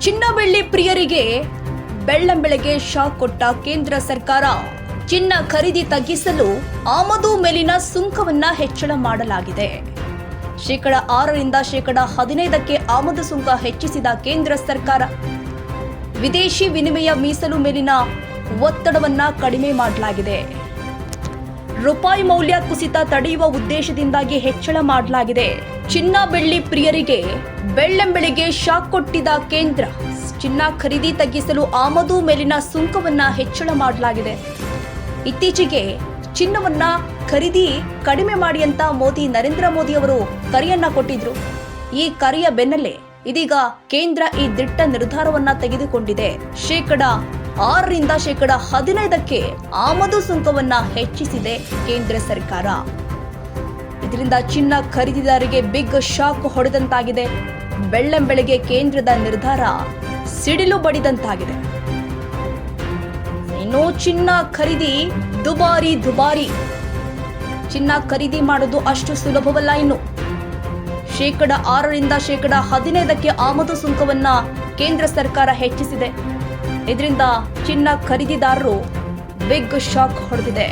ಚಿನ್ನ ಬೆಳ್ಳಿ ಪ್ರಿಯರಿಗೆ ಬೆಳ್ಳಂಬೆಳಗ್ಗೆ ಶಾಕ್ ಕೊಟ್ಟ ಕೇಂದ್ರ ಸರ್ಕಾರ. ಚಿನ್ನ ಖರೀದಿ ತಗ್ಗಿಸಲು ಆಮದು ಮೇಲಿನ ಸುಂಕವನ್ನ ಹೆಚ್ಚಳ ಮಾಡಲಾಗಿದೆ. ಶೇಕಡ 6ರಿಂದ ಶೇಕಡ 15ಕ್ಕೆ ಆಮದು ಸುಂಕ ಹೆಚ್ಚಿಸಿದ ಕೇಂದ್ರ ಸರ್ಕಾರ. ವಿದೇಶಿ ವಿನಿಮಯ ಮೀಸಲು ಮೇಲಿನ ಒತ್ತಡವನ್ನ ಕಡಿಮೆ ಮಾಡಲಾಗಿದೆ. ರೂಪಾಯಿ ಮೌಲ್ಯ ಕುಸಿತ ತಡೆಯುವ ಉದ್ದೇಶದಿಂದಾಗಿ ಹೆಚ್ಚಳ ಮಾಡಲಾಗಿದೆ. ಚಿನ್ನ ಬೆಳ್ಳಿ ಪ್ರಿಯರಿಗೆ ಬೆಳ್ಳಂಬೆಳಗ್ಗೆ ಶಾಕ್ ಕೊಟ್ಟಿದ್ದ ಕೇಂದ್ರ. ಚಿನ್ನ ಖರೀದಿ ತಗ್ಗಿಸಲು ಆಮದು ಮೇಲಿನ ಸುಂಕವನ್ನ ಹೆಚ್ಚಳ ಮಾಡಲಾಗಿದೆ. ಇತ್ತೀಚೆಗೆ ಚಿನ್ನವನ್ನ ಖರೀದಿ ಕಡಿಮೆ ಮಾಡಿ ಅಂತ ನರೇಂದ್ರ ಮೋದಿ ಅವರು ಕರೆಯನ್ನ ಕೊಟ್ಟಿದ್ರು. ಈ ಕರೆಯ ಬೆನ್ನಲ್ಲೇ ಇದೀಗ ಕೇಂದ್ರ ಈ ದಿಟ್ಟ ನಿರ್ಧಾರವನ್ನ ತೆಗೆದುಕೊಂಡಿದೆ. ಶೇಕಡ 6ರಿಂದ ಶೇಕಡ 15ಕ್ಕೆ ಆಮದು ಸುಂಕವನ್ನ ಹೆಚ್ಚಿಸಿದೆ ಕೇಂದ್ರ ಸರ್ಕಾರ. ಇದರಿಂದ ಚಿನ್ನ ಖರೀದಿದಾರರಿಗೆ ಬಿಗ್ ಶಾಕ್ ಹೊಡೆದಂತಾಗಿದೆ. ಬೆಳ್ಳಂಬೆಳಗ್ಗೆ ಕೇಂದ್ರದ ನಿರ್ಧಾರ ಸಿಡಿಲು ಬಡಿದಂತಾಗಿದೆ. ಇನ್ನು ಚಿನ್ನ ಖರೀದಿ ದುಬಾರಿ. ಚಿನ್ನ ಖರೀದಿ ಮಾಡೋದು ಅಷ್ಟು ಸುಲಭವಲ್ಲ. ಇನ್ನು ಶೇಕಡ 6ರಿಂದ ಶೇಕಡ 15ಕ್ಕೆ ಆಮದು ಸುಂಕವನ್ನ ಕೇಂದ್ರ ಸರ್ಕಾರ ಹೆಚ್ಚಿಸಿದೆ. ಇದರಿಂದ ಚಿನ್ನ ಖರೀದಿದಾರರು ಬಿಗ್ ಶಾಕ್ ಹೊಡೆದಿದೆ.